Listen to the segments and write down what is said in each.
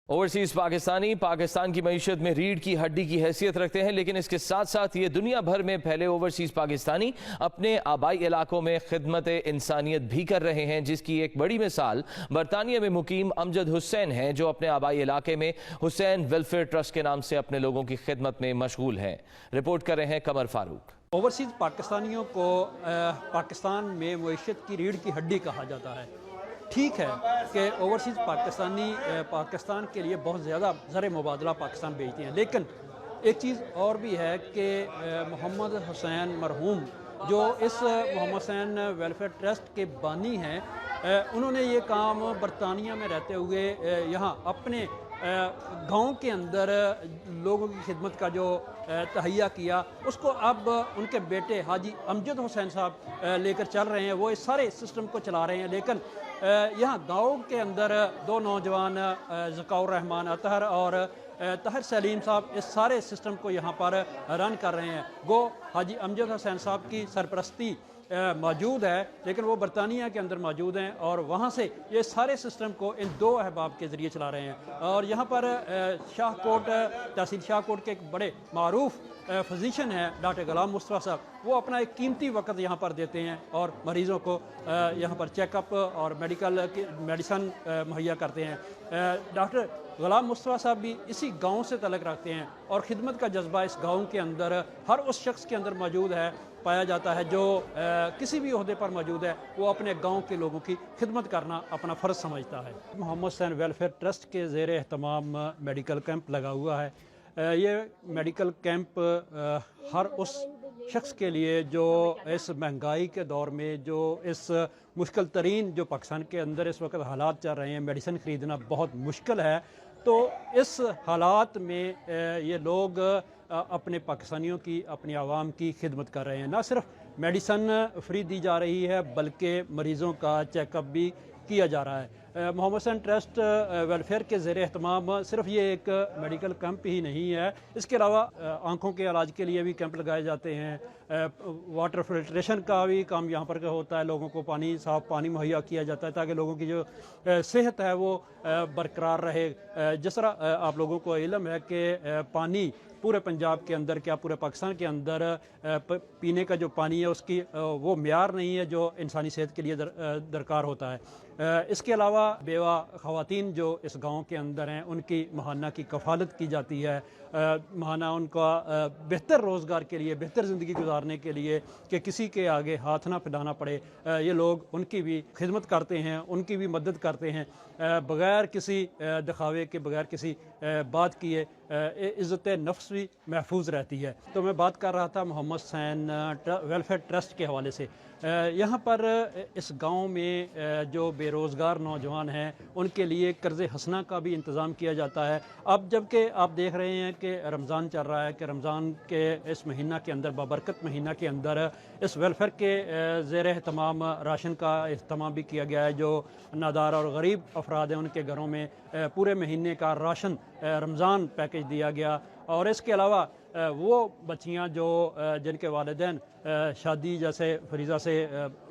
Overseas Pakistani Pakistan کی معیشت میں ریڑھ کی ہڈی کی حیثیت رکھتے ہیں، لیکن اس کے ساتھ ساتھ یہ دنیا بھر میں پھیلے اوورسیز پاکستانی اپنے آبائی علاقوں میں خدمت انسانیت بھی کر رہے ہیں، جس کی ایک بڑی مثال برطانیہ میں مقیم امجد حسین ہیں، جو اپنے آبائی علاقے میں حسین ویلفیئر ٹرسٹ کے نام سے اپنے لوگوں کی خدمت میں مشغول ہیں۔ رپورٹ کر رہے ہیں قمر فاروق۔ اوورسیز پاکستانیوں کو پاکستان میں معیشت کی ریڑھ کی ہڈی کہا جاتا ہے۔ ٹھیک ہے کہ اوورسیز پاکستانی پاکستان کے لیے بہت زیادہ زر مبادلہ پاکستان بھیجتے ہیں، لیکن ایک چیز اور بھی ہے کہ محمد حسین مرحوم جو اس محمد حسین ویلفیئر ٹرسٹ کے بانی ہیں، انہوں نے یہ کام برطانیہ میں رہتے ہوئے یہاں اپنے گاؤں کے اندر لوگوں کی خدمت کا جو تہیہ کیا، اس کو اب ان کے بیٹے حاجی امجد حسین صاحب لے کر چل رہے ہیں۔ وہ اس سارے سسٹم کو چلا رہے ہیں، لیکن یہاں گاؤں کے اندر دو نوجوان ذکاء الرحمان اطہر اور طاہر سلیم صاحب اس سارے سسٹم کو یہاں پر رن کر رہے ہیں۔ گو حاجی امجد حسین صاحب کی سرپرستی موجود ہے، لیکن وہ برطانیہ کے اندر موجود ہیں اور وہاں سے یہ سارے سسٹم کو ان دو احباب کے ذریعے چلا رہے ہیں۔ اور یہاں پر شاہ کوٹ تحصیل شاہ کوٹ کے ایک بڑے معروف فزیشین ہیں ڈاکٹر غلام مصطفیٰ صاحب، وہ اپنا ایک قیمتی وقت یہاں پر دیتے ہیں اور مریضوں کو یہاں پر چیک اپ اور میڈیسن مہیا کرتے ہیں۔ ڈاکٹر غلام مصطفیٰ صاحب بھی اسی گاؤں سے تعلق رکھتے ہیں اور خدمت کا جذبہ اس گاؤں کے اندر ہر اس شخص کے اندر موجود ہے، پایا جاتا ہے جو کسی بھی عہدے پر موجود ہے، وہ اپنے گاؤں کے لوگوں کی خدمت کرنا اپنا فرض سمجھتا ہے۔ محمد حسین ویلفیئر ٹرسٹ کے زیر اہتمام میڈیکل کیمپ لگا ہوا ہے۔ یہ میڈیکل کیمپ ہر اس شخص کے لیے جو اس مہنگائی کے دور میں، جو اس مشکل ترین جو پاکستان کے اندر اس وقت حالات چل رہے ہیں، میڈیسن خریدنا بہت مشکل ہے، تو اس حالات میں یہ لوگ اپنے پاکستانیوں کی، اپنی عوام کی خدمت کر رہے ہیں۔ نہ صرف میڈیسن فری دی جا رہی ہے، بلکہ مریضوں کا چیک اپ بھی کیا جا رہا ہے۔ محمد حسین ٹرسٹ ویلفیئر کے زیر اہتمام صرف یہ ایک میڈیکل کیمپ ہی نہیں ہے، اس کے علاوہ آنکھوں کے علاج کے لیے بھی کیمپ لگائے جاتے ہیں، واٹر فلٹریشن کا بھی کام یہاں پر ہوتا ہے، لوگوں کو صاف پانی مہیا کیا جاتا ہے تاکہ لوگوں کی جو صحت ہے وہ برقرار رہے۔ جس طرح آپ لوگوں کو علم ہے کہ پانی پورے پنجاب کے اندر، کیا پورے پاکستان کے اندر پینے کا جو پانی ہے اس کی وہ معیار نہیں ہے جو انسانی صحت کے لیے درکار ہوتا ہے۔ اس کے علاوہ بیوہ خواتین جو اس گاؤں کے اندر ہیں، ان کی ماہانہ کی کفالت کی جاتی ہے، ماہانہ ان کا بہتر روزگار کے لیے، بہتر زندگی گزارنے کے لیے کہ کسی کے آگے ہاتھ نہ پھیلانا پڑے، یہ لوگ ان کی بھی خدمت کرتے ہیں، ان کی بھی مدد کرتے ہیں، بغیر کسی دکھاوے کے، بغیر کسی بات کیے عزت نفس بھی محفوظ رہتی ہے۔ تو میں بات کر رہا تھا محمد حسین ویلفیئر ٹرسٹ کے حوالے سے۔ یہاں پر اس گاؤں میں جو بے روزگار نوجوان ہیں، ان کے لیے قرض حسنہ کا بھی انتظام کیا جاتا ہے۔ اب جب کہ آپ دیکھ رہے ہیں کہ رمضان چل رہا ہے، کہ رمضان کے اس مہینہ کے اندر، بابرکت مہینہ کے اندر، اس ویلفیئر کے زیر اہتمام راشن کا اہتمام بھی کیا گیا ہے۔ جو نادار اور غریب افراد ہیں، ان کے گھروں میں پورے مہینے کا راشن رمضان پیکج دیا گیا۔ اور اس کے علاوہ وہ بچیاں جو جن کے والدین شادی جیسے فریضہ سے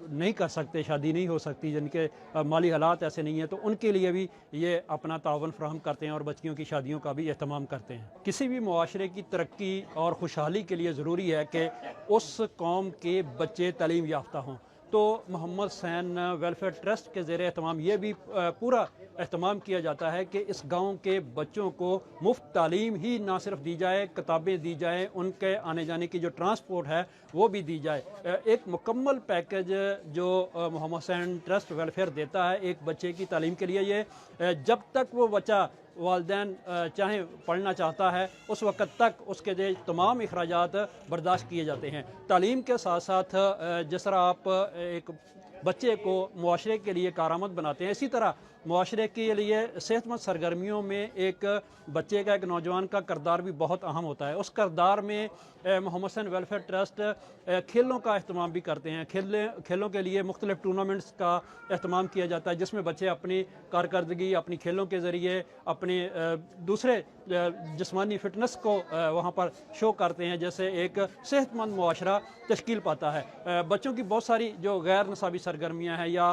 نہیں کر سکتے، شادی نہیں ہو سکتی، جن کے مالی حالات ایسے نہیں ہیں، تو ان کے لیے بھی یہ اپنا تعاون فراہم کرتے ہیں اور بچیوں کی شادیوں کا بھی اہتمام کرتے ہیں۔ کسی بھی معاشرے کی ترقی اور خوشحالی کے لیے ضروری ہے کہ اس قوم کے بچے تعلیم یافتہ ہوں، تو محمد حسین ویلفیئر ٹرسٹ کے زیر اہتمام یہ بھی پورا اہتمام کیا جاتا ہے کہ اس گاؤں کے بچوں کو مفت تعلیم ہی نہ صرف دی جائے، کتابیں دی جائیں، ان کے آنے جانے کی جو ٹرانسپورٹ ہے وہ بھی دی جائے۔ ایک مکمل پیکج جو محمد حسین ٹرسٹ ویلفیئر دیتا ہے ایک بچے کی تعلیم کے لیے، یہ جب تک وہ بچہ والدین چاہیں پڑھنا چاہتا ہے اس وقت تک اس کے تمام اخراجات برداشت کیے جاتے ہیں۔ تعلیم کے ساتھ ساتھ جس طرح آپ ایک بچے کو معاشرے کے لیے کارآمد بناتے ہیں، اسی طرح معاشرے کے لیے صحت مند سرگرمیوں میں ایک بچے کا، ایک نوجوان کا کردار بھی بہت اہم ہوتا ہے۔ اس کردار میں محمد حسین ویلفیئر ٹرسٹ کھیلوں کا اہتمام بھی کرتے ہیں۔ کھیلوں کے لیے مختلف ٹورنامنٹس کا اہتمام کیا جاتا ہے، جس میں بچے اپنی کارکردگی اپنی کھیلوں کے ذریعے اپنے دوسرے جسمانی فٹنس کو وہاں پر شو کرتے ہیں، جیسے ایک صحت مند معاشرہ تشکیل پاتا ہے۔ بچوں کی بہت ساری جو غیر نصابی سرگرمیاں ہیں یا